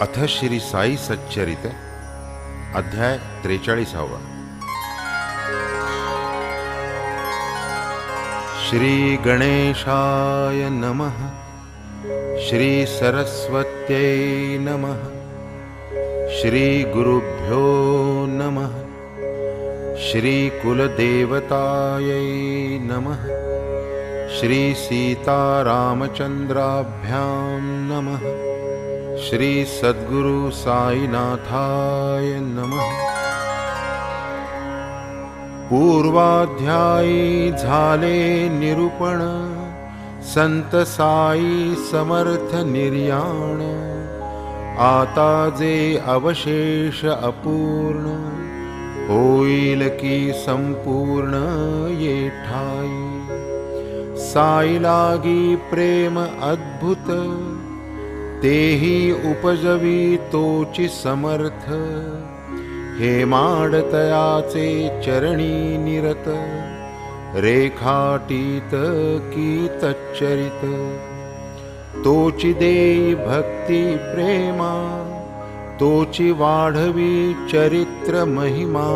अथ श्री साई सच्चरित अध्याय 43। श्री गणेशाय नमः। श्री सरस्वत्यै नमः। श्री गुरुभ्यो नमः। श्री कुलदेवतायै नमः। श्री सीतारामचंद्राभ्यां नमः। श्री सद्गुरु साईनाथाय नमः। पूर्वाध्यायी झाले निरूपण, संत साई समर्थ निर्याण। आता जे अवशेष अपूर्ण, होईल की संपूर्ण ये ठाई। साई लागी प्रेम अद्भुत, तेही उपजवी तोची समर्थ। हे माडतयाचे चरणी निरत, रेखाटीत की तच्चरित। तोची देई भक्ती प्रेमा, तोची वाढवी चरित्र महिमा।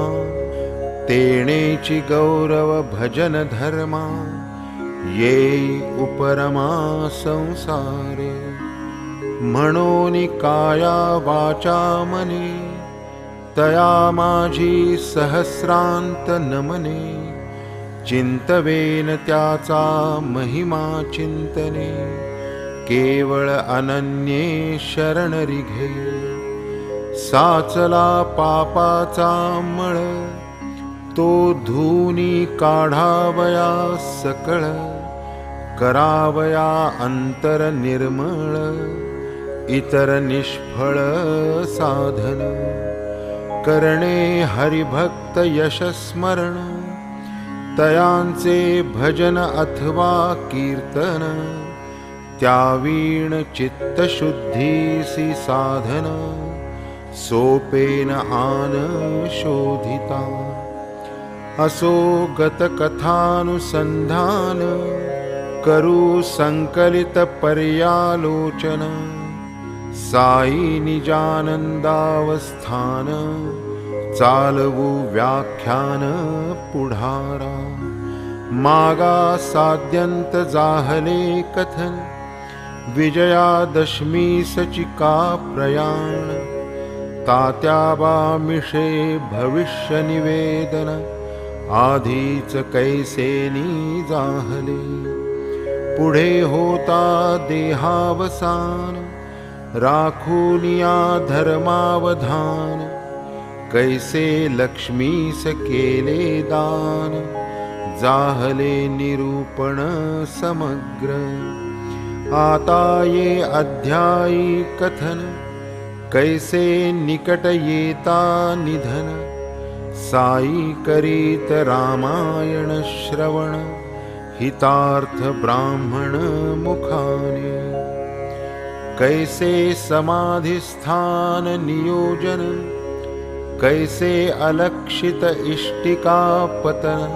तेणेची गौरव भजन धर्मा, येई उपरमा संसारे। म्हणोनी काया वाचा मने, तया माझी सहस्रांत नमने। चिंतवेन त्याचा महिमा चिंतने, केवळ अनन्ये शरण रिघे। साचला पापाचा मळ, तो धुनी काढावया सकळ। करावया अंतर निर्मळ, इतर निष्फळ साधन। करणे हरिभक्त यशस्मरण, तयांचे भजन अथवा कीर्तन। त्यावीण चित्तशुद्धीसी साधन, सोपेन आन शोधिता। असो गतकथानुसंधान, करू संकलित पर्यालोचन। साई निजानंदावस्थान, चालवू व्याख्यान पुढारा। मागा साद्यंत जाहले कथन, विजयादशमी सचिका प्रयाण। तात्याबा मिशे भविष्य निवेदन, आधीच कैसेनी जाहले। पुढे होता देहावसान, राखूनिया धर्मावधान। कैसे लक्ष्मीस केले दान, जाहले निरूपण समग्र। आता ये अध्यायी कथन, कैसे निकट येता निधन। साई करीत रामायण श्रवण, हितार्थ ब्राह्मण मुखाने। कैसे समाधिस्थान नियोजन, कैसे अलक्षित इष्टिका पतन।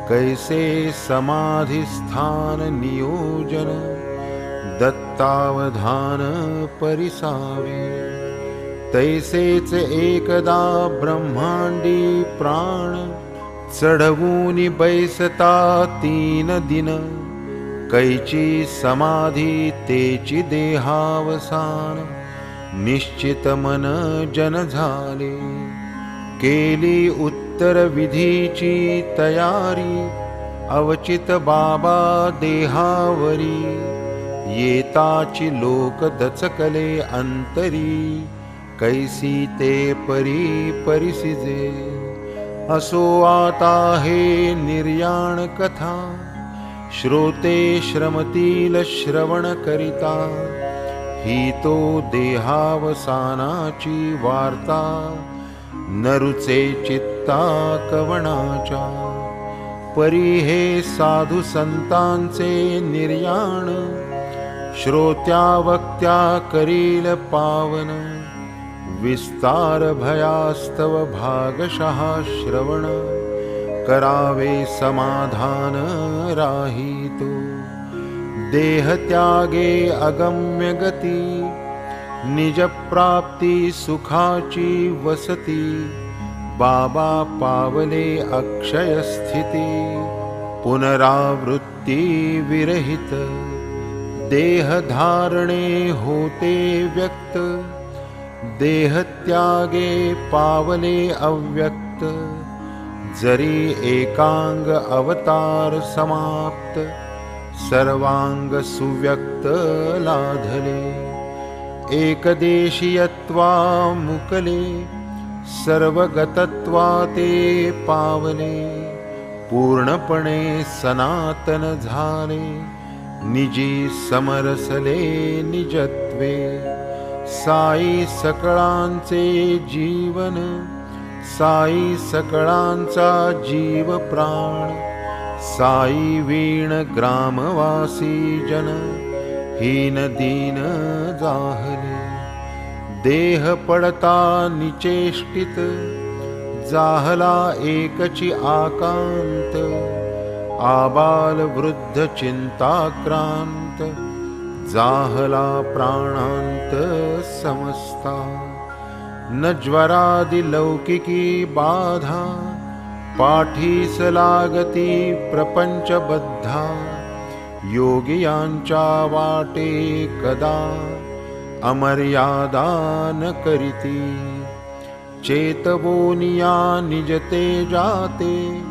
कैसे समाधिस्थान नियोजन, दत्तावधान परिसावे। तैसेच एकदा ब्रह्मांडी प्राण, चढवूनी बैसता 3 दिन। कैची समाधी तेची देहावसान, निश्चित मन जन झाले। केली उत्तर विधीची तयारी, अवचित बाबा देहावरी। येताची लोक दचकले अंतरी, कैसी ते परी परिसिजे। असो आता हे निर्याण कथा, श्रोते श्रमतील श्रवण करिता। ही तो देहावसानाची वार्ता, नरुचे चित्ता कवणाच्या। परी हे साधू संतांचे निर्याण, श्रोत्या वक्त्या करील पावन। विस्तार भयास्तव भागशः श्रवण, करावे समाधान राहितो। देह त्यागे अगम्य गती, निज प्राप्ती सुखाची वसती, बाबा पावले अक्षय स्थिती. पुनरावृत्ती विरहित, देह धारणे होते व्यक्त. देह त्यागे पावले अव्यक्त, जरी एकांग अवतार समाप्त. सर्वांग सुव्यक्त लाधले, एकदेशीयत्वा मुकले. सर्वगतत्वा ते पावले, पूर्णपणे सनातन झाले. निजी समरसले निजत्वे, साई सकळांचे जीवन. साई सकळांचा जीव प्राण, साई वीण ग्रामवासी जन. हीन दीन जाहले, देह पडता निचेष्टित. जाहला एकची आकांत, आबाल वृद्ध चिंताक्रांत. जाहला प्राणांत समस्ता, न ज्वरादि लौकिकी बाधा. पाठीस लागती प्रपंचबद्धा, योगियांच्या वाटे कदा. अमर्यादा न करीती, चेतवोनिया निजते जाते.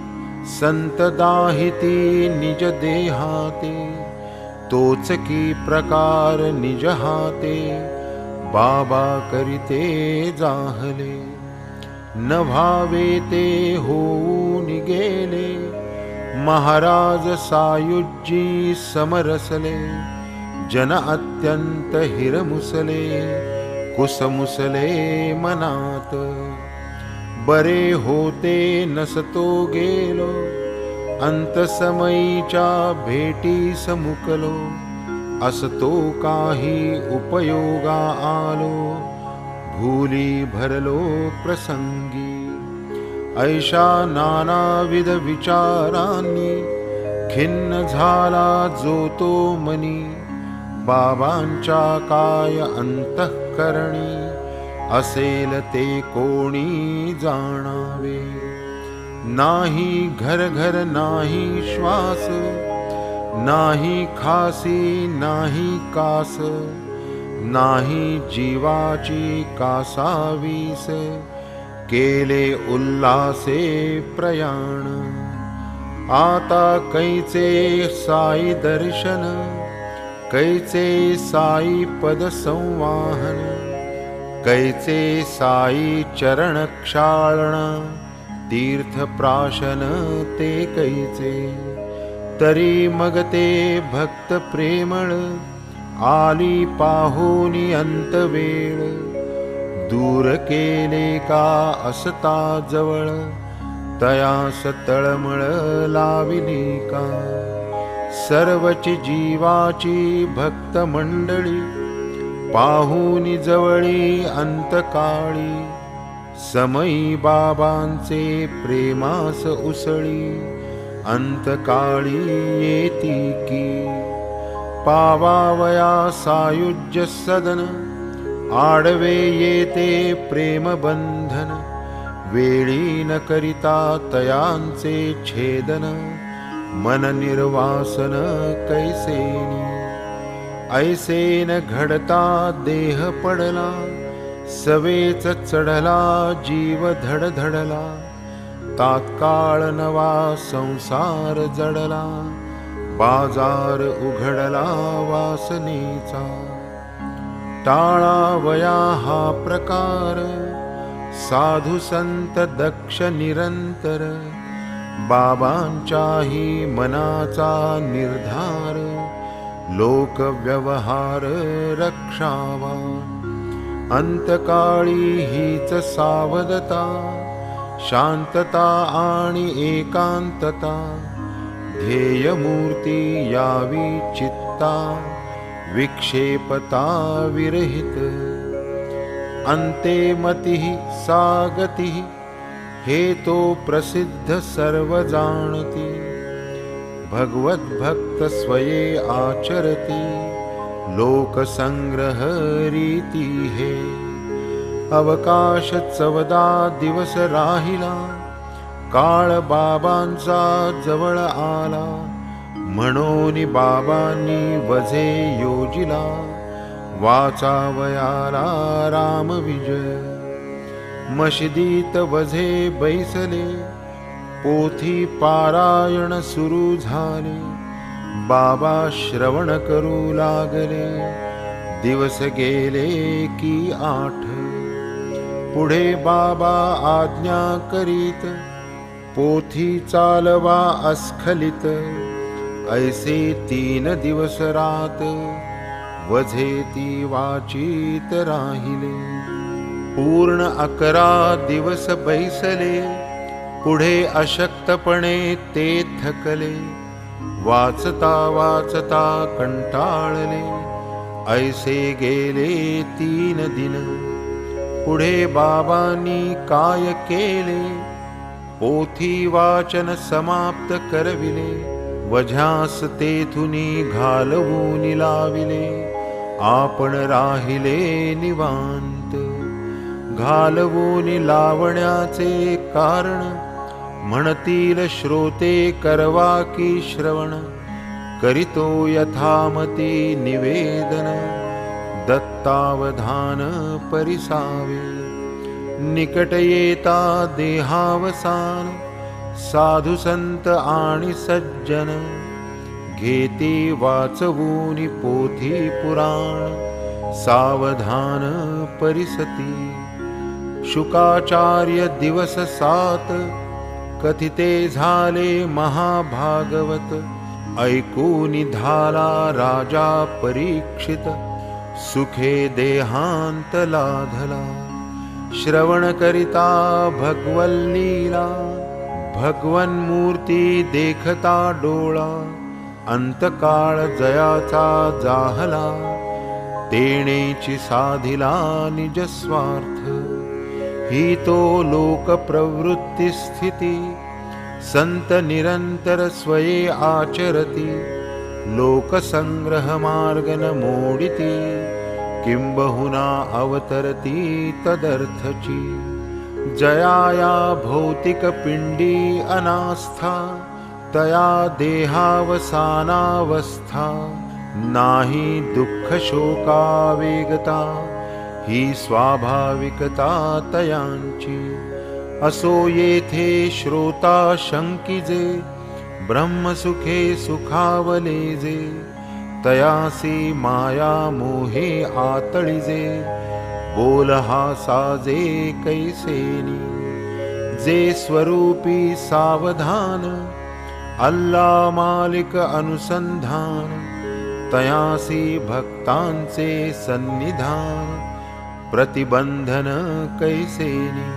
संत दाहिती निज देहाते, तोच की प्रकार निज हाते. बाबा करीते जाहले, न भावे ते होऊन गेले. महाराज सायुज्जी समरसले, जन अत्यंत हिरमुसले. कुसमुसले मनात, बरे होते नसतो गेलो. अंतसमयीच्या भेटीस मुकलो, असतो काही उपयोगा आलो. भूली भरलो प्रसंगी, ऐशा नानाविध विचारांनी. खिन्न झाला जो तो मनी, बाबांच्या काय अंतःकरणी. असेल ते कोणी जाणावे, नाही घर घर नाही श्वास. नाही खासी नाही कास, नाही जीवाची कासावीस. केले उल्हासे प्रयाण, आता कैचे साई दर्शन. कैचे साई पद संवाहन, कैचे साई चरण क्षालन. तीर्थ प्राशन ते कैचे, तरी मग ते भक्त प्रेमळ. आली पाहोनी अंतवेळ, दूर केले का असता जवळ. तयास तळमळ लाविली का, सर्वची जीवाची भक्त मंडळी. पाहुनी जवळी अंतकाळी, समयी बाबांचे प्रेमास उसळी. अंतकाळी येती की, पावावया सायुज्य सदन. आडवे येते प्रेमबंधन, वेळी न करिता तयांचे छेदन. मन निर्वासन कैसेनी, ऐसेन घडता देह पडला. सवेच चढला जीव धडधडला, तात्काळ नवा संसार जडला. बाजार उघडला वासनेचा, टाळावया हा प्रकार. साधु संत दक्ष निरंतर, बाबांच्याही मनाचा निर्धार. लोक व्यवहार रक्षावा, अंतकाळी हीच सावधता. शांतता आणि एकांतता, ध्येयमूर्ती यावी चित्ता. विक्षेपता विरहित, अंते मतिः सा गतिः. हे तो प्रसिद्ध सर्व जाणती, भगवत भक्त स्वये आचरती. लोकसंग्रह रीती हे. अवकाश 14 दिवस राहिला, काळ बाबांचा जवळ आला. म्हणून बाबांनी वझे योजिला, वाचावयाला राम विजय. मशिदीत वझे बैसले, पोथी पारायण सुरू झाले. बाबा श्रवण करू लागले, दिवस गेले की 8. पुढे बाबा आज्ञा करीत, पोथी चालवा अस्खलित. ऐसे 3 दिवस रात, वझे ती वाचित राहिले. पूर्ण 11 दिवस बैसले, पुढे अशक्तपणे ते थकले. वाचता वाचता कंटाळले, ऐसे गेले 3 दिन. पुढे बाबांनी काय केले, पोथी वाचन समाप्त करविले. वझ्यास तेथुनी घालवून लाविले, आपण राहिले निवांत. घालवून लावण्याचे कारण, म्हणतील श्रोते करवा की श्रवण. करितो यथामती निवेदन, दत्तावधान परिसावे. निकट येता देहावसान, साधु संत आणि सज्जन. घेती वाचवून पोथी पुराण, सावधान परिसती. शुकाचार्य दिवस 7, कथिते झाले महाभागवत. ऐकून झाला राजा परीक्षित, सुखे देहांत लाधला. श्रवण करिता भगवल्लीला, भगवन मूर्ती देखता डोळा. अंतकाळ जयाचा जाहला, तेणेची साधिला निज स्वार्थ. ही तो लोक प्रवृत्ती स्थिती, संत निरंतर स्वये आचरती. लोकसंग्रह मार्गन मोडिती, किंबहुना अवतरती तदर्थची. जयाया भौतिक पिंडी अनास्था, तया देहावसानावस्था. नाही दुःख शोकावेगता, ही स्वाभाविकता तयांची. असो येथे श्रोता शंकिजे, ब्रह्मसुखे सुखावलेजे. तयासी माया मोहे आतळिजे, बोल हा साजे कैसेनी. जे स्वरूपी सावधान, अल्ला मालिक अनुसंधान. तयासी भक्तांचे सन्निधान, प्रतिबंधन कैसेनी.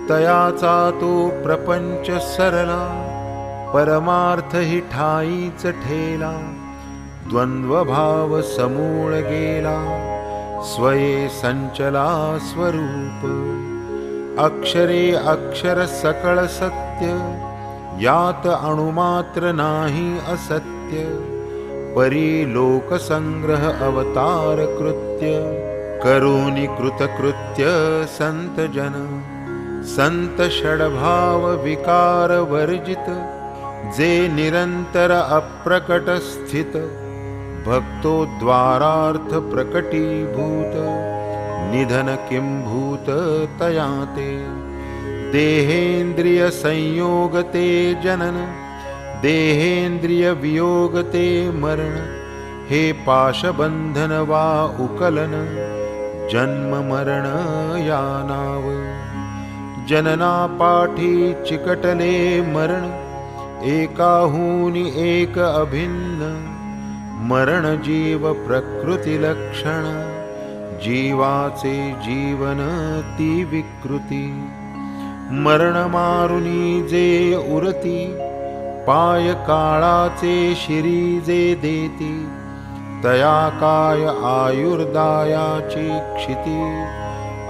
तयाचा तो प्रपंच सरला, परमार्थ ही ठाईच ठेला. द्वंद्वभाव समूळ गेला, स्वये संचला स्वरूप. अक्षरे अक्षर सकळ सत्य, यात अणुमात्र नाही असत्य. परी लोकसंग्रह अवतार कृत्य, करुणी कृतकृत्य संत जन. संत षडभाव विकार वर्जित, जे निरंतर अप्रकट स्थित. भक्तो द्वारार्थ प्रकटीभूत, निधन किंभूत तयाते. देहेंद्रिय संयोगते जनन, देहेंद्रिय वियोगते मरण. हे पाशबंधन वा उकलन, जन्म मरण या नाव. जनना पाठी चिकटले मरण, एकाहूनी एक अभिन्न. मरण जीव प्रकृती लक्षण, जीवाचे जीवन ती विकृती. मरण मारुनी जे उरती, पाय काळाचे शिरी जे देती. तया काय आयुर्दायाची क्षिती,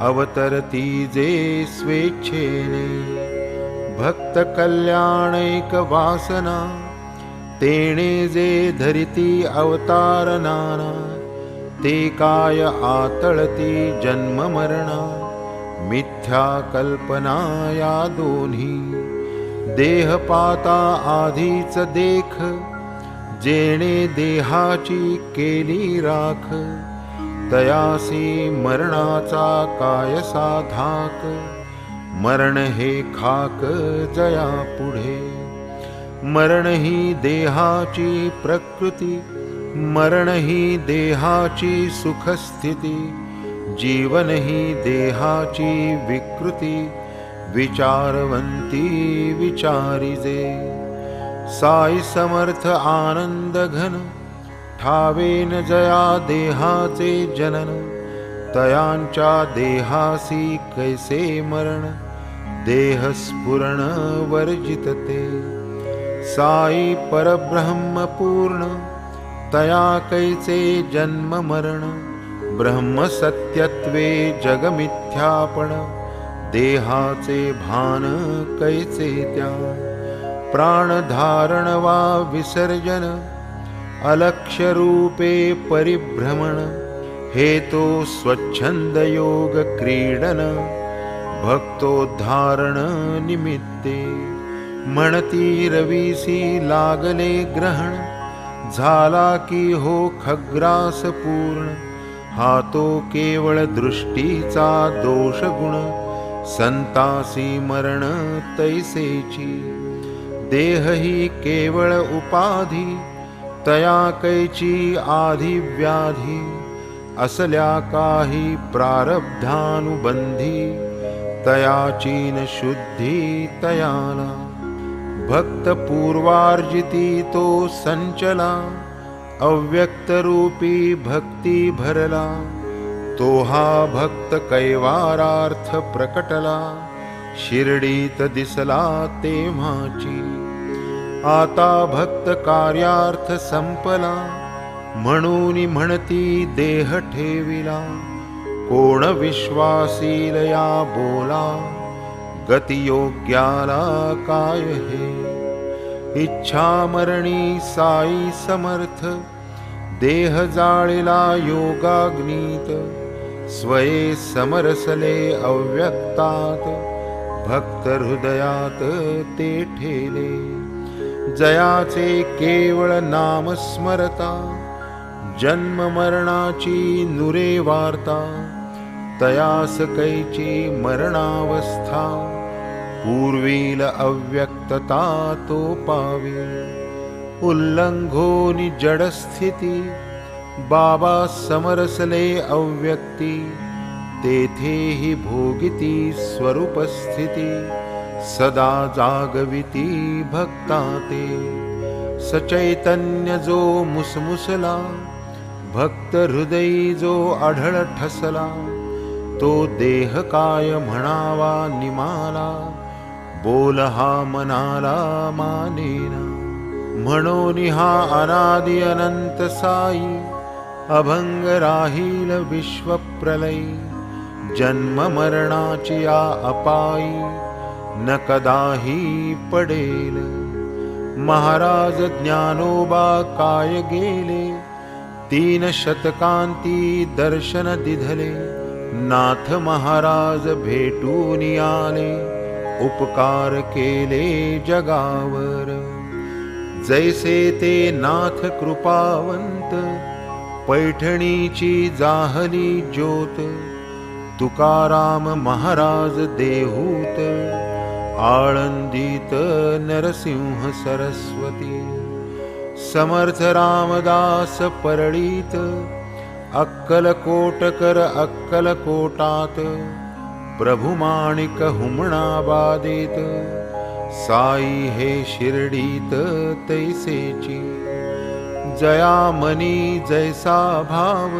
अवतरती जे स्वेच्छेने. भक्त कल्याणैक वासना, तेणे जे धरिती अवतार नाना. ते काय आतळती जन्म मरणा, मिथ्या कल्पना या दोन्ही. देहपाता आधीच देख, जेणे देहाची केली राख. तयासी मरणाचा कायसा धाक, मरण हे खाक जया पुढे. मरण ही देहाची प्रकृती, मरण ही देहाची सुखस्थिती. जीवन ही देहाची विकृती, विचारवंती विचारिजे. साई समर्थ आनंद घन, ठावेन जया देहाचे जनन. तयांच्या देहासी कैसे मरण, देह स्फुरण वर्जितते. साई परब्रह्म पूर्ण, तया कैचे जन्म मरण. ब्रह्म सत्यत्वे जगमिथ्यापण, देहाचे भान कैचे त्या. प्राणधारण वा विसर्जन, अलक्ष्य रूपे परिभ्रमण. हेतो स्वच्छंद योग क्रीडन, भक्तोद्धारण निमित्ते. म्हणती रवीसी लागले ग्रहण, झाला की हो खग्रास पूर्ण. हा तो केवळ दृष्टीचा दोष गुण, संतासी मरण तैसेची. देह ही केवळ उपाधी, तया कैची आधी व्याधी. असल्या काही प्रारब्धानुबंधी, तयाची न शुद्धी तयाला. भक्त पूर्वार्जिती तो संचला, अव्यक्त रूपी भक्ती भरला. तो हा भक्त कैवारार्थ प्रकटला, शिर्डीत दिसला तेव्हाची. आता भक्त कार्यार्थ संपला, म्हणून म्हणती देह ठेविला. कोण विश्वासील या बोला, गतियोग्याला काय हे. इच्छा मरणी साई समर्थ, देह जाळिला योगाग्नीत. स्वये समरसले अव्यक्तात, भक्त हृदयात ते ठेले. जयाचे केवळ नाम स्मरता, जन्म मरणाची नुरे वार्ता. तयास कैची मरणावस्था, पूर्वील अव्यक्तता तो पावी. उल्लंघोनी जडस्थिती, बाबा समरसले अव्यक्ती. तेथेही भोगिती स्वरूपस्थिती, सदा जागविती भक्ताते. सचैतन्य जो मुसमुसला, भक्त हृदयी जो आढळ ठसला. तो देह काय म्हणावा निमाला, बोल हा मनाला मानेना. म्हणून हा अनादि अनंत साई, अभंग राहील विश्वप्रलयी. जन्म मरणाची या अपायी, न कदाही पडेल. महाराज ज्ञानोबा काय गेले, 3 शतकांती दर्शन दिधले. नाथ महाराज भेटून आले, उपकार केले जगावर. जैसे ते नाथ कृपावंत, पैठणीची जाहली ज्योत. तुकाराम महाराज देहूत, आळंदीत नरसिंह सरस्वती. समर्थ रामदास परळीत, अक्कलकोटकर अक्कलकोटात. प्रभु माणिक हुमणाबादेत, साई हे शिर्डीत तैसेची. जया मनी जैसा भाव,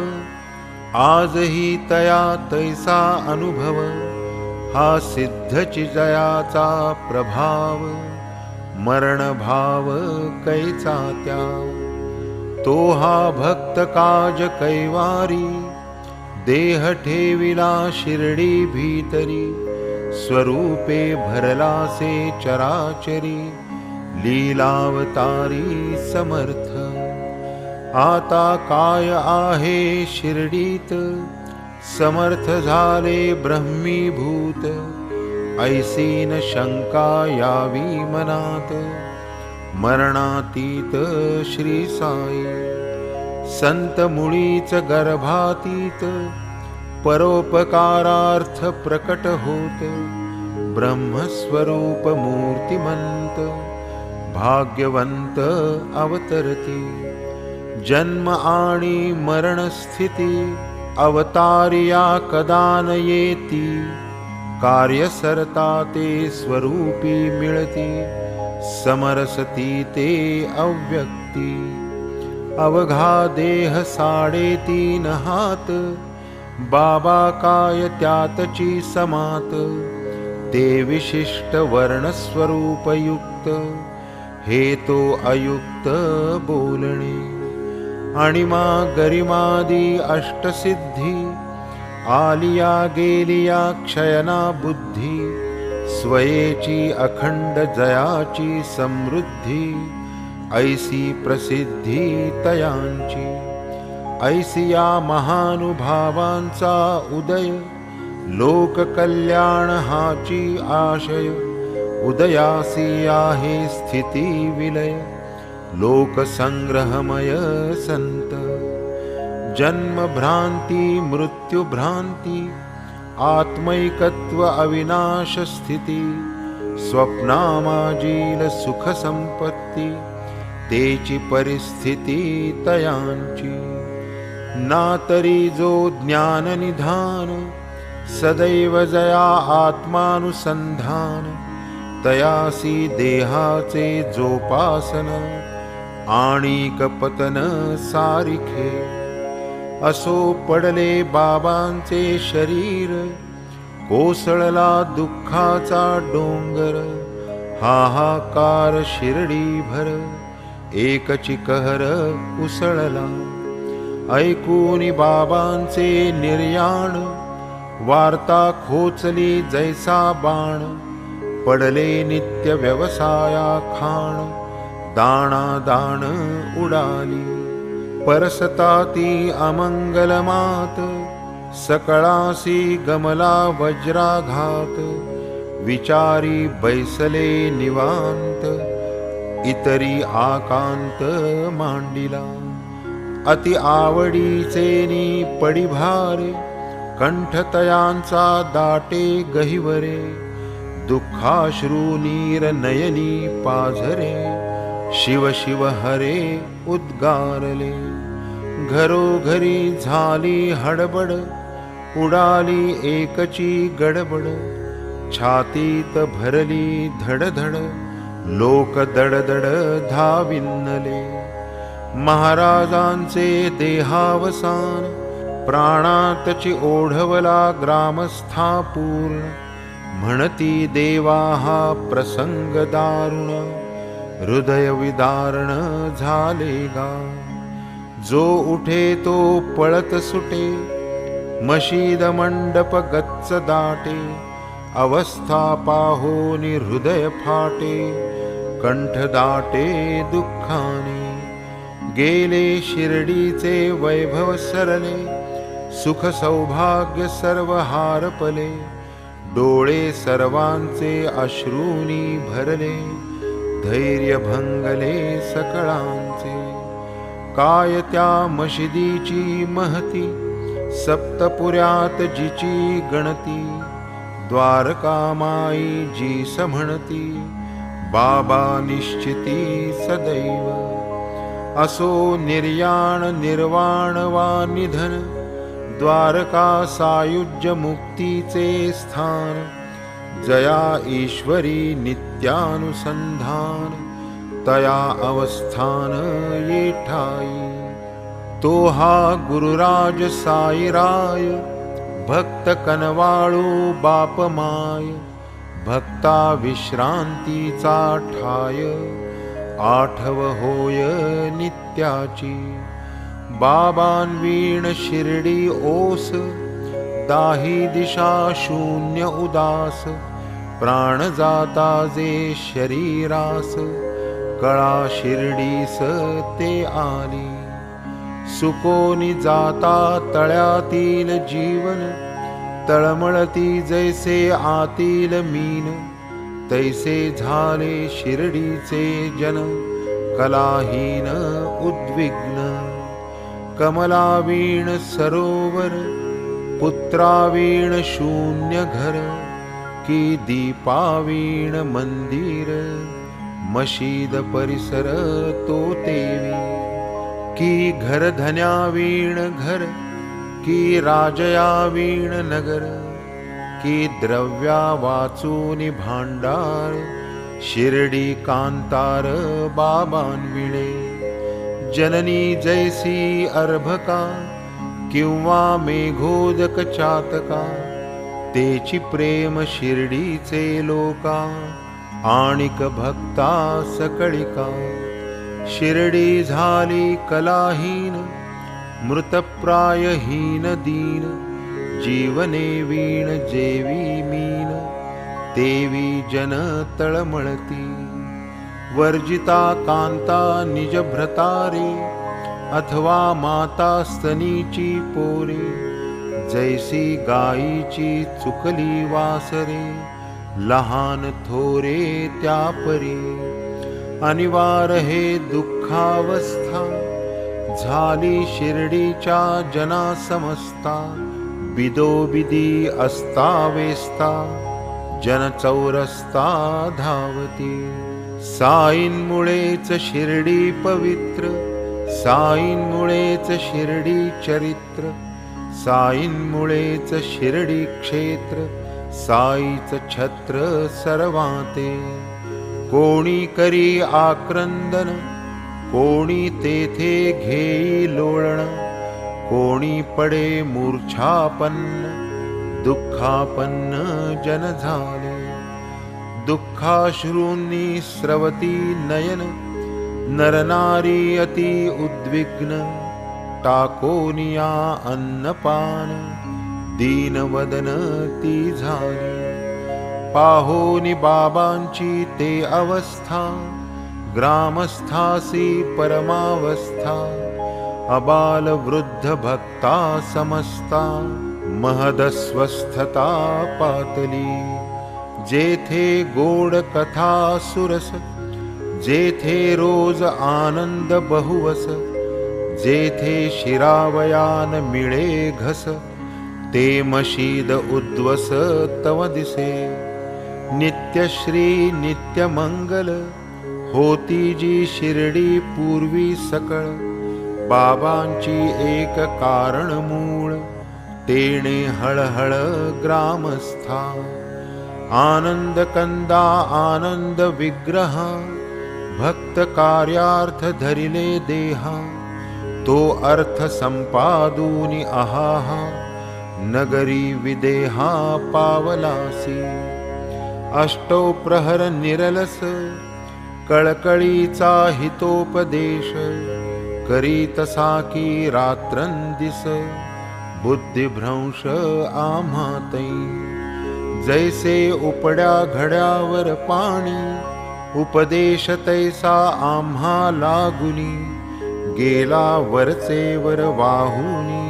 आजही तया तैसा अनुभव. हा सिद्धची जयाचा प्रभाव, मरण भाव कैचा त्या. तो हा भक्त काज कैवारी, देह ठेविला शिर्डी भीतरी. स्वरूपे भरलासे चराचरी, लीलावतारी समर्थ. आता काय आहे शिर्डीत, समर्थ झाले ब्रह्मीभूत, ऐसी न शंका यावी मनात, मरणातीत श्री साई, संत मुळीच गर्भातीत, परोपकारार्थ प्रकट होत, ब्रह्मस्वरूप मूर्तिमंत, भाग्यवंत अवतरती, जन्म आणि मरण स्थिती, अवतारिया कदा न येती, कार्यसरता ते स्वरूपी मिळती, समरसती ते अव्यक्ती, अवघा देह 3.5 हात, बाबा काय त्यातची समात, ते विशिष्ट वर्णस्वरूपयुक्त, हे तो अयुक्त बोलणे, अणिमा गरिमादी अष्टसिद्धी, आलिया गेलिया क्षयना बुद्धी, स्वयेची अखंड जयाची समृद्धी, ऐसी प्रसिद्धी तयांची, ऐसिया महानुभावांचा उदय, लोककल्याण हाची आशय, उदयासी आहे स्थिती विलय, लोकसंग्रहमय संत, जन्म भ्रांती मृत्यू भ्रांती, आत्मैकत्व अविनाश स्थिती, स्वप्नामाजील सुख संपत्ती, तेची परिस्थिती तयांची, ना तरी जो ज्ञान निधान, सदैव जया आत्मानुसंधान, तयासी देहाचे जोपासन, आणिक पतन सारिखे, असो पडले बाबांचे शरीर, कोसळला दुःखाचा डोंगर, हाहाकार शिर्डी भर, एकची कहर उसळला, ऐकूनी बाबांचे निर्याण, वार्ता खोचली जैसा बाण, पडले नित्य व्यवसाया खाण, दाणा दाण उडाली, परसताती अमंगलमात, सकळासी गमला वज्राघात, विचारी बैसले निवांत, इतरी आकांत मांडिला, अति आवडीचे पडी भारे, कंठतयांचा दाटे गहिवरे, दुःखाश्रू नीर नयनी पाझरे, शिव शिव हरे उद्गारले, घरोघरी झाली हडबड, उडाली एकची गडबड, छातीत भरली धडधड, लोक दडदड धाविन्नले, महाराजांचे देहावसान, प्राणातची ओढवला ग्रामस्था पूर्ण, म्हणती देवा हा प्रसंग दारुण, हृदय विदारण झाले गा, जो उठे तो पळत सुटे, मशीद मंडप गच्च दाटे, अवस्था पाहोनी हृदय फाटे, कंठ दाटे दुःखाने, गेले शिर्डीचे वैभव सरले, सुख सौभाग्य सर्व हारपले, डोळे सर्वांचे अश्रूनी भरले, धैर्य भंगले सकळांचे, काय त्या मशिदीची महती, सप्तपुऱ्यात जिची गणती, द्वारकामाई जी समणती, बाबा निश्चिती सदैव, असो निर्याण निर्वाण वा निधन, द्वारका सायुज्य मुक्तीचे स्थान, जया ईश्वरी नित्यानुसंधान, तया अवस्थान येठाई, तो हा गुरुराज साईराय, भक्त कनवाळू बाप माय, भक्ता विश्रांतीचा ठाय, आठव होय नित्याची, बाबांवीण शिर्डी ओस, दाही दिशा शून्य उदास, प्राण जाता जे शरीरास, कळा शिर्डीस ते आली, सुकोनी जाता तळ्यातील जीवन, तळमळती जैसे आतील मीन, तैसे झाले शिर्डीचे जन, कलाहीन उद्विग्न. कमलावीण सरोवर, पुत्रावीण शून्य घर, की दीपावीण मंदिर, मशीद परिसर तो तेवी. की घरधन्यावीण घर, की राजयावीण नगर, की द्रव्या वाचूनी भांडार, शिर्डी कांतार बाबांविणे. जननी जैसी अर्भका, किंवा मेघोदक चातका, तेची प्रेम शिर्डीचे लोका, आणिक भक्ता सकळिका. शिर्डी झाली कलाहीन, मृतप्रायहीन दीन, जीवने वीण जेवी मीन, तेवी जन तळमळती. वर्जिता कांता निज भ्रतारे, अथवा माता स्तनीची पोरे, जैसी गायीची चुकली वासरे, लहान थोरे त्या परी. अनिवार हे दुःखावस्था, झाली शिर्डीच्या जना समस्ता. बिदोबिदी अस्तावेस्ता, जन चौरस्ता धावती. साईंमुळेच शिर्डी पवित्र, साईंमुळेच शिर्डी चरित्र, साईंमुळेच शिर्डी क्षेत्र, साईच छत्र सर्वाते. कोणी करी आक्रंदन, कोणी तेथे घेई लोळण, कोणी पडे मूर्छापन्न, दुःखापन्न जन झाले. दुःखाश्रूंनी स्रवती नयन, नरनारी अति उद्विग्न, टाकोनिया अन्नपान, दीनवदन ती झाली. पाहोनी बाबांची ते अवस्था, ग्रामस्थासी परमावस्था. अबाल वृद्ध भक्ता समस्ता, महदस्वस्थता पातली. जेथे गोड कथा सुरस, जेथे रोज आनंद बहुवस, जेथे शिरावयान मिळे घस, ते मशीद उद्वस तव दिसे. नित्यश्री नित्यमंगल, होती जी शिर्डी पूर्वी सकळ. बाबांची एक कारण मूळ, तेणे हळहळ ग्रामस्था. आनंद कंदा आनंद विग्रह, भक्त कार्यार्थ धरिले देहा. तो अर्थ संपादूनि आहा, नगरी विदेहा पावलासी. अष्टौ प्रहर निरलस, कळकळीचा हितोपदेश. करीत साकी रात्रंदिस, बुद्धिभ्रंश आम्हातै. जैसे उपड्या घड्यावर पाणी, उपदेश तैसा आम्हा लागुनी. गेला वरचेवर वाहुनी,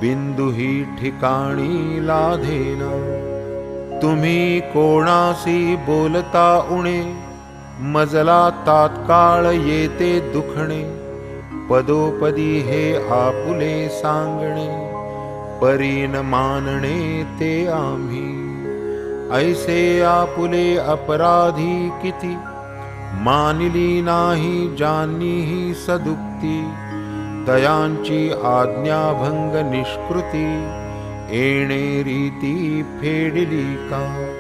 बिंदुही ठिकाणी लाधेना. तुम्ही कोणासी बोलता उणे, मजला तात्काळ येते दुखणे. पदोपदी हे आपुले सांगणे, परीन मानणे ते आम्ही. ऐसे आपुले अपराधी किती, मानिली नाही ज्यांनीही सदुक्ती. तयांची आज्ञाभंग निष्कृती, येणे रीती फेडिली का.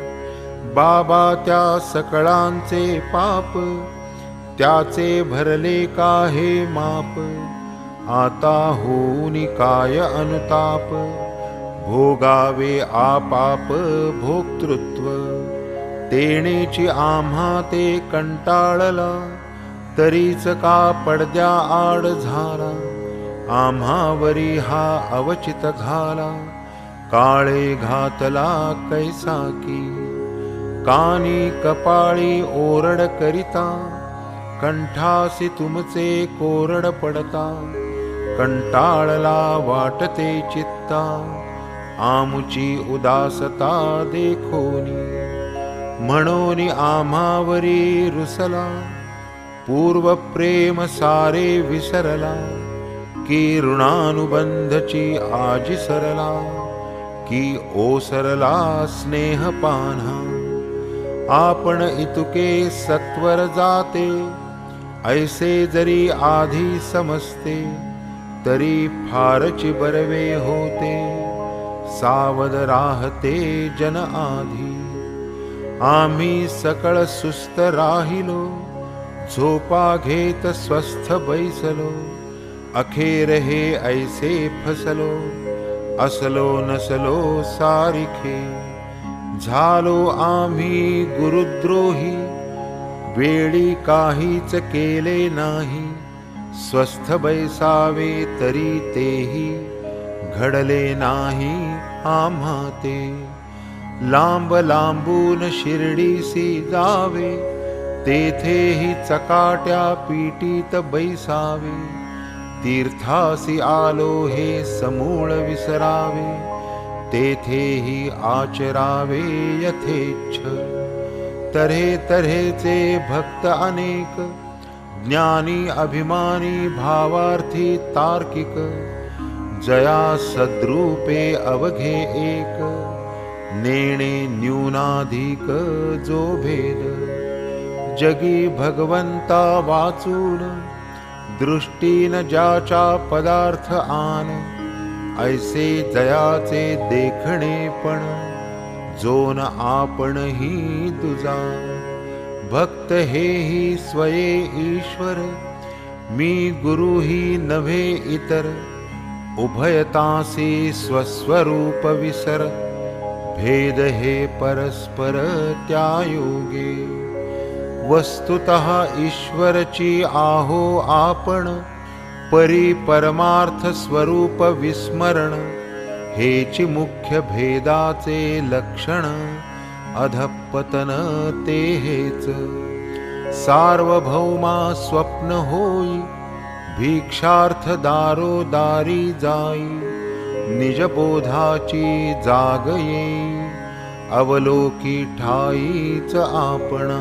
बाबा त्या सकळांचे पाप, त्याचे भरले का हे माप. आता होऊनी काय अनुताप, भोगावे आपाप भोक्तृत्व. तेणेची आम्हा ते कंटाळला, तरीच का पडद्या आड झाला. आम्हावरी हा अवचित घाला, काळे घातला कैसा की. कानी कपाळी ओरड करिता, कंठासी तुमचे कोरड पडता. कंटाळला वाटते चित्ता, आमुची उदासता देखोनी, म्हणून आम्हावरी रुसला, पूर्व प्रेम सारे विसरला, की ऋणानुबंधची आजी सरला, की ओसरला स्नेहपान्हा, आपण इतुके सत्वर जाते, ऐसे जरी आधी समजते, तरी फारची बरवे होते, सावध राहते जन आधी, आम्ही सकळ सुस्त राहिलो, झोपा घेत स्वस्थ बैसलो, अखेर हे ऐसे फसलो, असलो नसलो सारिखे, झालो आम्ही गुरुद्रोही, वेळी काहीच केले नाही, स्वस्थ बैसावे तरी तेही घडले नाही आम्हा ते, लांब लांबून शिर्डीसी जावे, तेथेही चकाट्या पीटीत बैसावे, तीर्थासी आलो हे समूळ विसरावे, तेथेही आचरावे यथेच्छ, तऱ्हे तऱ्हेचे भक्त अनेक, ज्ञानी अभिमानी भावार्थी तार्किक, जया सद्रूपे अवघे एक, नेणे न्यूनाधिक जो भेद, जगी भगवंता वाचून, दृष्टीन ज्याच्या पदार्थ आन, ऐसे जयाचे देखणे पण, जोन आपणही तुझा, भक्त हेही स्वये ईश्वर, मी गुरुही नव्हे इतर, उभयतासी स्वस्वरूप विसर, भेद हे परस्पर त्या योगे, वस्तुतः ईश्वरची आहो आपण, परी परमार्थ स्वरूप विस्मरण, हेची मुख्य भेदाचे लक्षण, अधपतन ते हेच, सार्वभौमा स्वप्न होई, भिक्षार्थ दारोदारी जाई, निजबोधाची जाग येई, अवलोकी ठाईच आपणा,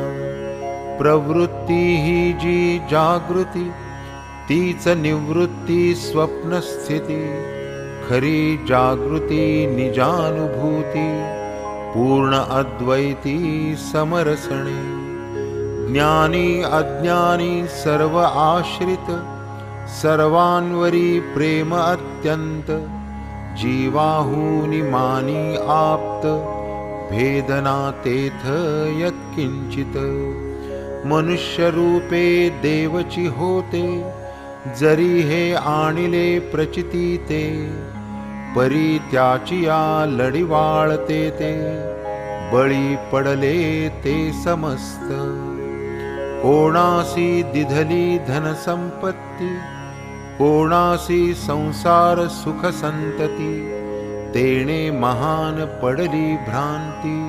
प्रवृत्ती ही जी जागृती, तीच निवृत्ती स्वप्नस्थिती, खरी जागृती निजानुभूती, पूर्ण अद्वैती समरसणे, ज्ञानी अज्ञानी सर्व आश्रित, सर्वांवरी प्रेम अत्यंत, जीवाहूनि मानी आप्त, भेदना तेथ यत्किंचित, मनुष्य रूपे देवची होते, जरी हे आणिले प्रचिती ते, परी त्याची या लढी वाळते ते, बळी पडले ते समस्त, कोणासी दिधली धनसंपत्ती, कोणासी संसार सुख संतती, तेणे महान पडली भ्रांती,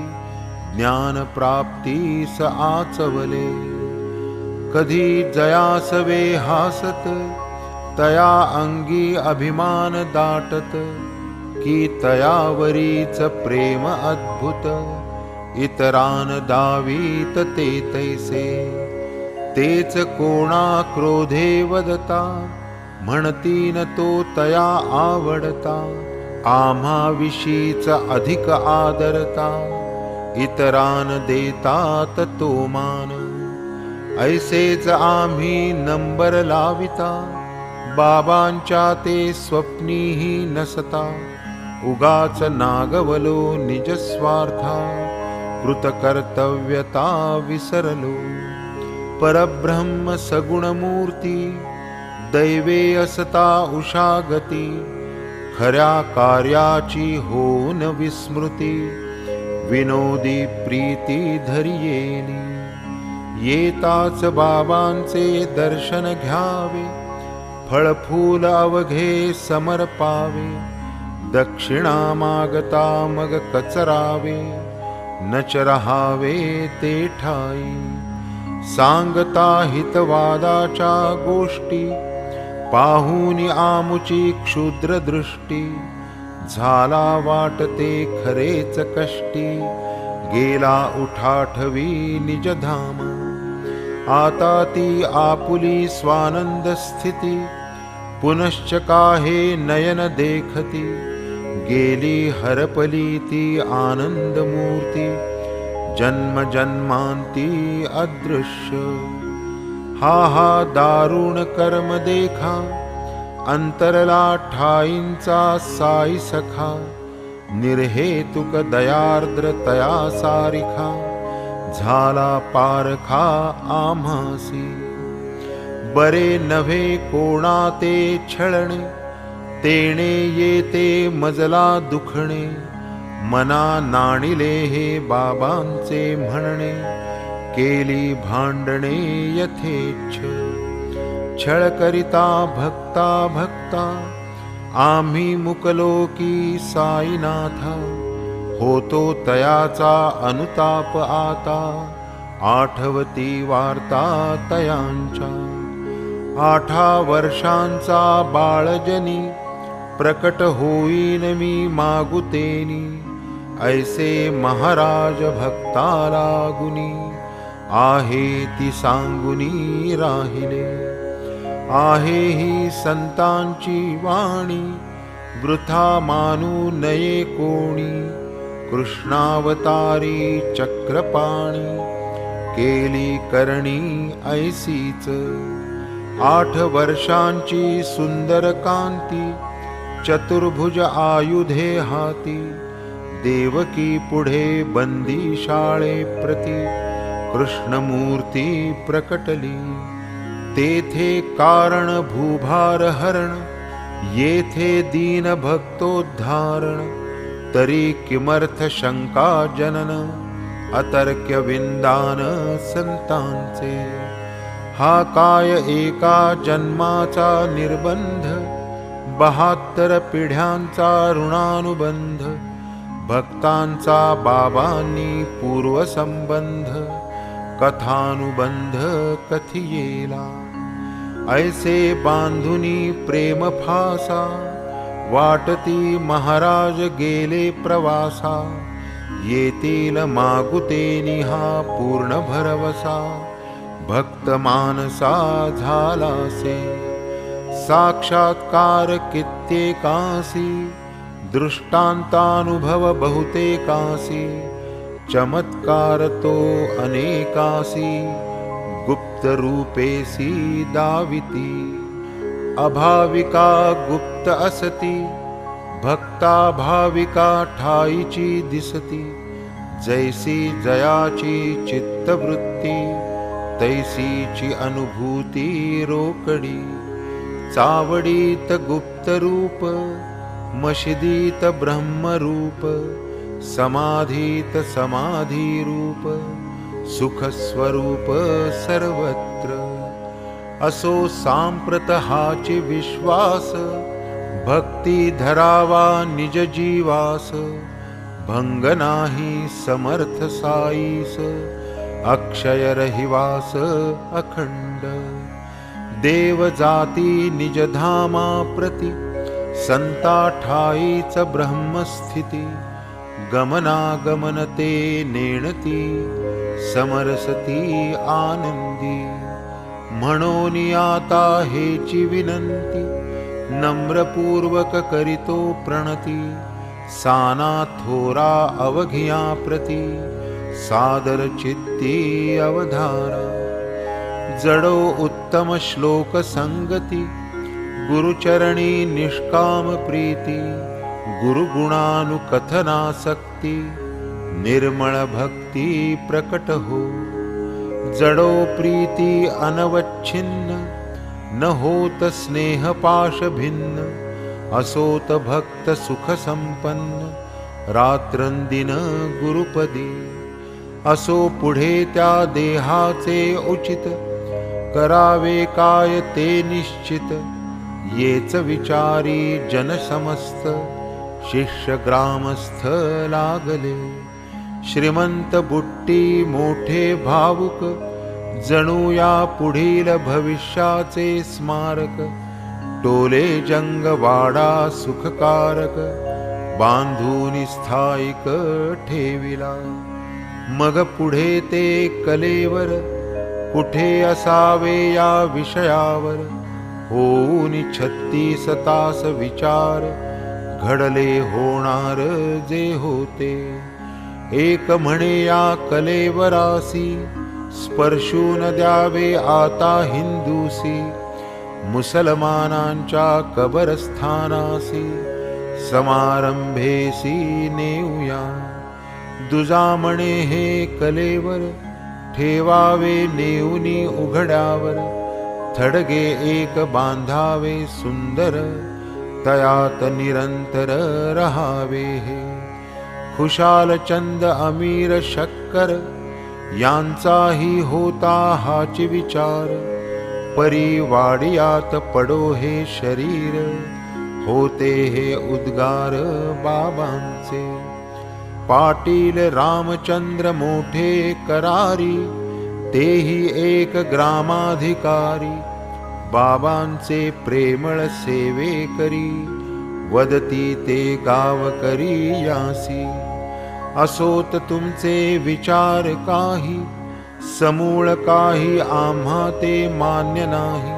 ज्ञान प्राप्तीस आचवले, कधी जयासवे हासत, तया अंगी अभिमान दाटत, की तयावरीच प्रेम अद्भुत, इतरान दावीत ते तैसे, तेच कोणा क्रोधे वदता, म्हणतीन तो तया आवडता, आम्हा विशीच अधिक आदरता, इतरान देतात तो मान, ऐसेच आम्ही नंबर लाविता, बाबांच्या ते स्वप्नीही नसता, उगाच नागवलो निज स्वार्था, कृतकर्तव्यता विसरलो, परब्रह्म सगुणमूर्ती, दैवे असता उषागती, खऱ्या कार्याची होऊन विस्मृती, विनोदी प्रीती धरियेनी, येताच बाबांचे दर्शन घ्यावे, फळफूल अवघे समर्पावे, दक्षिणा मागता मग कचरावे, नच रहावे ते ठाई, सांगता हितवादाच्या गोष्टी, पाहुनी आमुची क्षुद्र दृष्टी, झाला वाटते खरेच कष्टी, गेला उठाठवी निजधाम, आता ती आपुली स्वानंद स्थिती, पुनश्च काहे नयन देखती, गेली हरपली ती आनंद मूर्ती, जन्म जन्मांती अदृश्य, हा दारुण कर्म देखा, अंतरला ठाईंचा साई सखा, निर्हेतुक दयार्द्र तया सारिखा, झाला पारखा आम्हासी, बरे नव्हे कोणा ते छळणे, तेणे येते मजला दुखणे, मना नाणिले हे बाबांचे म्हणणे, केली भांडणे यथेच्छ, छळ करिता भक्ता भक्ता, आम्ही मुकलो की साईनाथा, होतो तयाचा अनुताप आता, आठवती वार्ता तयांच्या, 8 वर्षांचा बाळजनी, प्रकट होईन मी मागुतेनी, ऐसे महाराज भक्ताला गुणी, आहे ती सांगुनी राहिले, आहे ही संतांची वाणी, वृथा मानू नये कोणी, कृष्णावतारी चक्रपाणी, केली करणी ऐसीच, 8 वर्षांची सुंदर कांती, चतुर्भुज आयुधे हाती, देवकी पुढे बंदी शाळे प्रती, कृष्णमूर्ती प्रकटली, तेथे कारण भूभार हरण, येथे दीन भक्तोद्धारण, तरी किमर्थ शंका जनन, अतर्क्य विंदान संतांचे, हा काय एका जन्माचा निर्बंध, 72 पिढ्यांचा ऋणानुबंध, भक्तांचा बाबांनी पूर्वसंबंध, कथानुबंध कथियेला, ऐसे बांधुनी प्रेम फासा, वाटती महाराज गेले प्रवासा, येतील मागुतेनी हा पूर्ण भरवसा, भक्त मानसा झालासे, साक्षात्कार कित्येकासी, दृष्टांतानुभव बहुतेकासी, चमत्कार तो अनेकासी, गुप्त रूपेसी दाविती, अभाविका गुप्त असती, भक्ता भाविका ठाईची दिसती, जैसी जयाची चित्तवृत्ती, तैसीची अनुभूती रोकडी, चावडीत गुप्त रूप, मशिदीत ब्रह्मरूप, समाधीत समाधी रूप, सुख स्वरूप सर्वत्र, असो सांप्रत हाची विश्वास, भक्ती धरावा निज जीवास, भंग नाही समर्थ साईस, अक्षय रहिवास अखंड, देव जाती निज धामा प्रती, संता ठाईच ब्रह्मस्थिती, गमनागमन ते नेणती, समरसती आनंदी, म्हणून आता हेची विनंती, नम्रपूर्वक करितो प्रणती, साना थोरा अवघिया प्रती, सादर चित्ती अवधारा, जडो उत्तम श्लोक संगती, गुरुचरणी निष्काम प्रीती, गुरुगुणानुकथनासक्ती, निर्मळ भक्ती प्रकट हो, जडो प्रीती अनवच्छिन्न, न होत स्नेह पाश भिन्न, असोत भक्त सुख संपन्न, रात्रंदिन गुरुपदी, असो पुढे त्या देहाचे उचित, करावे काय ते निश्चित, येच विचारी जन समस्त, शिष्य ग्रामस्थ लागले, श्रीमंत बुट्टी मोठे भावुक, जणू या पुढील भविष्याचे स्मारक, टोले जंगवाडा सुखकारक, बांधून स्थायिक ठेविला. मग पुढे ते कलेवर, कुठे असावे या विषयावर. होऊन 36 तास विचार, घडले होणार जे होते. एक म्हणे या कलेवरासी, स्पर्शून द्यावे आता हिंदूसी. मुसलमानांच्या कबरस्थानासी, समारंभेसी नेऊया. दुजा म्हणे हे कलेवर, ठेवावे नेऊनी उघड्यावर. थडगे एक बांधावे सुंदर, तयात निरंतर रहावे हे. खुशाल चंद अमीर शक्कर, यांचाही होता हाच विचार. परिवाडियात पडो हे शरीर, होते हे उद्गार बाबांचे. पाटील रामचंद्र मोठे करारी, तेही एक ग्रामाधिकारी. बाबांचे प्रेमळ सेवे करी, वदती ते गावकरी यासी. असोत तुमचे विचार काही, समूळ काही आम्हा ते मान्य नाही.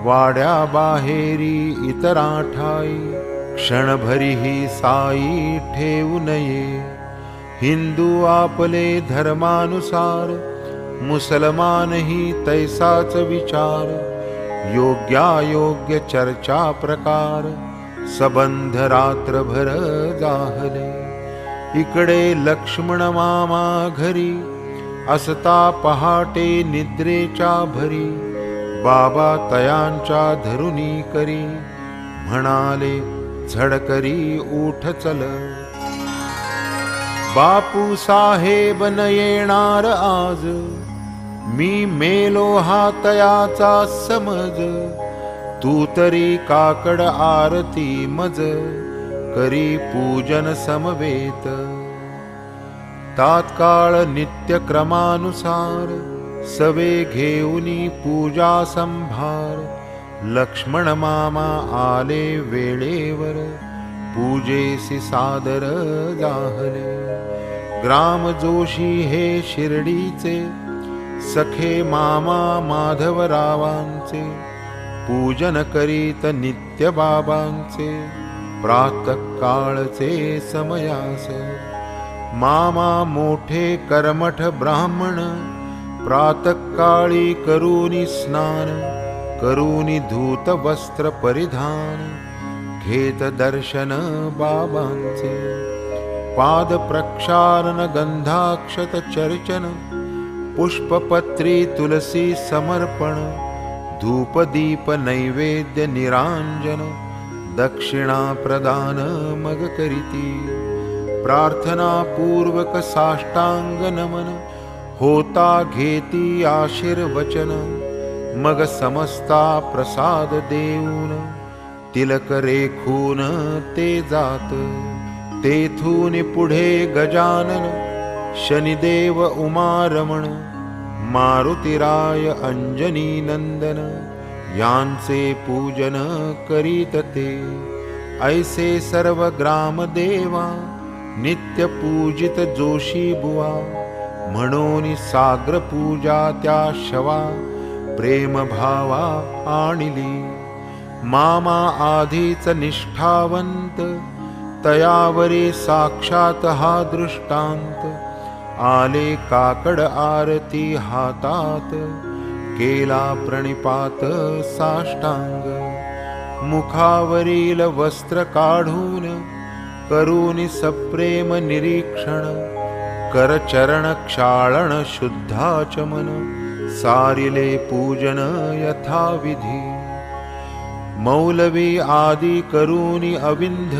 वाड्या बाहेरी इतरा ठाई, क्षणभरीही साई ठेवू नये. हिंदू आपले धर्मानुसार, मुसलमानही तैसाच विचार. योग्यायोग्य चर्चा प्रकार, संबंध रात्रभर जाहले. इकडे लक्ष्मण मामा घरी, असता पहाटे निद्रेच्या भरी. बाबा तयांच्या धरुनी करी, म्हणाले झडकरी उठ चल. बापू साहेब न येणार आज, मी मेलो हा तयाचा समज. तू तरी काकड आरती मज, करी पूजन समवेत. तात्काळ नित्यक्रमानुसार, सवे घेऊनी पूजा संभार. लक्ष्मण मामा आले वेळेवर, पूजेसी सादर जाहले. ग्राम जोशी हे शिर्डीचे, सखे मामा माधवरावांचे. पूजन करीत नित्य बाबांचे, प्रातःकाळचे समयास. मामा मोठे कर्मठ ब्राह्मण, प्रातःकाळी करूनी स्नान. करूनी धूत वस्त्र परिधान, घेत दर्शन बाबांचे. पाद प्रक्षालन गंधाक्षत चर्चन, पुष्पपत्री तुलसी समर्पण. धूपदीप नैवेद्य निरांजन, दक्षिणा प्रदान मग करीती. प्रार्थना पूर्वक साष्टांग नमन, होता घेती आशीर्वचन. मग समस्ता प्रसाद देऊन, तिलक रेखून ते जात. तेथून पुढे गजानन, शनिदेव उमारमण. मारुतीराय अंजनी नंदन, यांचे पूजन करीत ते. ऐसे सर्व ग्रामदेवा, नित्य पूजित जोशी बुवा. म्हणून साग्र पूजा त्या शवा, प्रेम भावा आणली. मामा आधीच निष्ठावंत, तयावरी साक्षात हा दृष्टांत. आले काकड आरती हातात, केला प्रणिपात साष्टांग. मुखावरील वस्त्र काढून, करूनी सप्रेम निरीक्षण. करचरण क्षाळण शुद्धाचमन, सारिले पूजन यथाविधी. मौलवी आदि करूनी अविंध,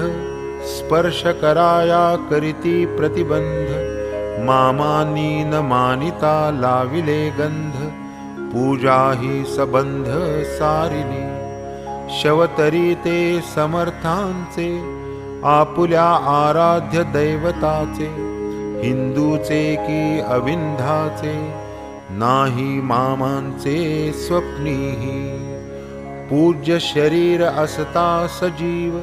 स्पर्श कराया करीती प्रतिबंध. मामानी न मानिता लाविले गंध, पूजा ही सबंध सारिली. शवतरी ते समर्थांचे, आपुल्या आराध्य दैवताचे. हिंदूचे की अविंधाचे, नाही मामांचे स्वप्नीही. पूज्य शरीर असता सजीव,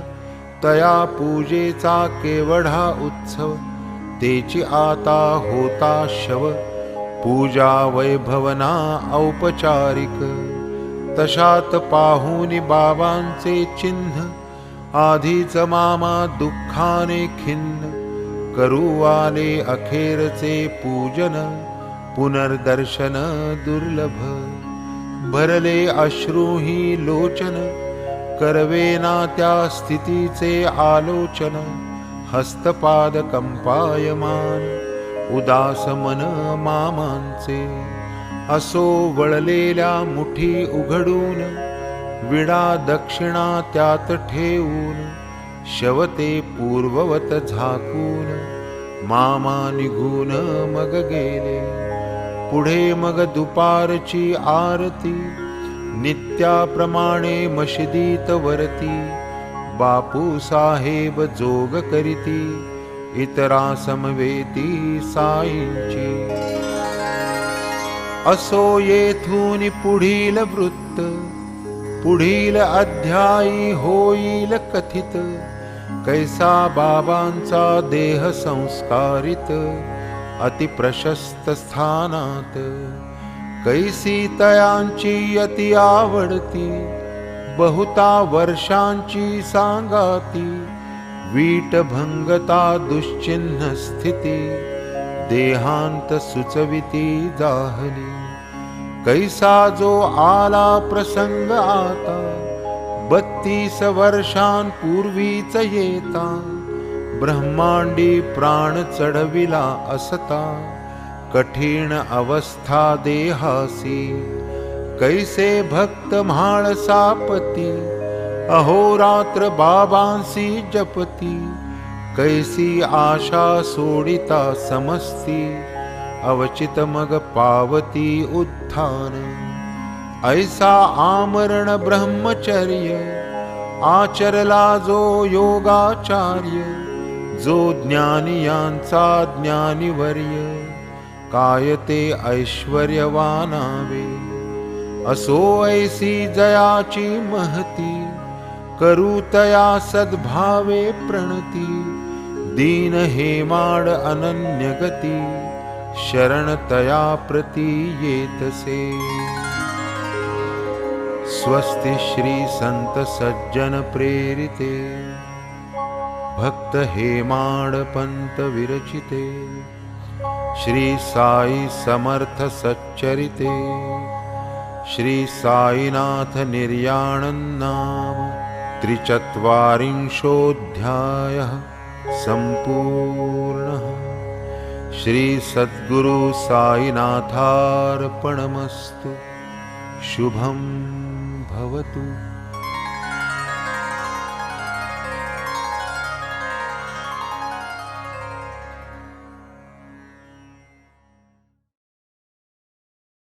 तया पूजेचा केवढा उत्सव, तेची आता होता शव, पूजा वैभवना औपचारिक, तशात पाहुनी बाबांचे चिन्ह, आधीच मामा दुःखाने खिन्न, करू आले अखेरचे पूजन, पुनर्दर्शन दुर्लभ, भरले अश्रूही लोचन, करवेना त्या स्थितीचे आलोचन, हस्तपाद कंपायमान, उदास मन मामांचे, असो वळलेल्या मुठी उघडून, विडा दक्षिणा त्यात ठेवून, शवते पूर्ववत झाकून, मामा निघून मग गेले. पुढे मग दुपारची आरती, नित्याप्रमाणे मशिदीत वरती, बापू साहेब जोग करीती, इतरा समवेती साईंची. असो येथून पुढील वृत्त, पुढील अध्यायी होईल कथित, कैसा बाबांचा देह संस्कारित, अतिप्रशस्त स्थानात, कैसी तयांची अति आवडती, बहुता वर्षांची सांगाती, वीट भंगता दुश्चिन्ह स्थिती, देहांत सुचविती जाहली. कैसा जो आला प्रसंग आता, 32 वर्षांपूर्वीच येता, ब्रह्मांडी प्राण चढविला असता, कठीण अवस्था देहासी, कैसे भक्त म्हाळसापती, अहोरात्र बाबांसी जपती, कैसी आशा सोडिता समस्ती, अवचित मग पावती उत्थान. ऐसा आमरण ब्रह्मचर्य, आचरला जो योगाचार्य, जो ज्ञानियांचा ज्ञानिवर्य, काय ते ऐश्वर्यवानावे. असो ऐसी जयाची महती, करू तया सद्भावे प्रणती, दीन हेमाड अनन्य गती, शरण तया प्रती येतसे. स्वस्ति श्री संत सज्जन प्रेरिते, भक्त हेमाड पंत विरचिते, श्री साई समर्थ सच्चरिते, श्री साईनाथ निर्याणं नाम 43 संपूर्णः. श्री सद्गुरु साईनाथार्पणमस्तु. शुभं भवतु.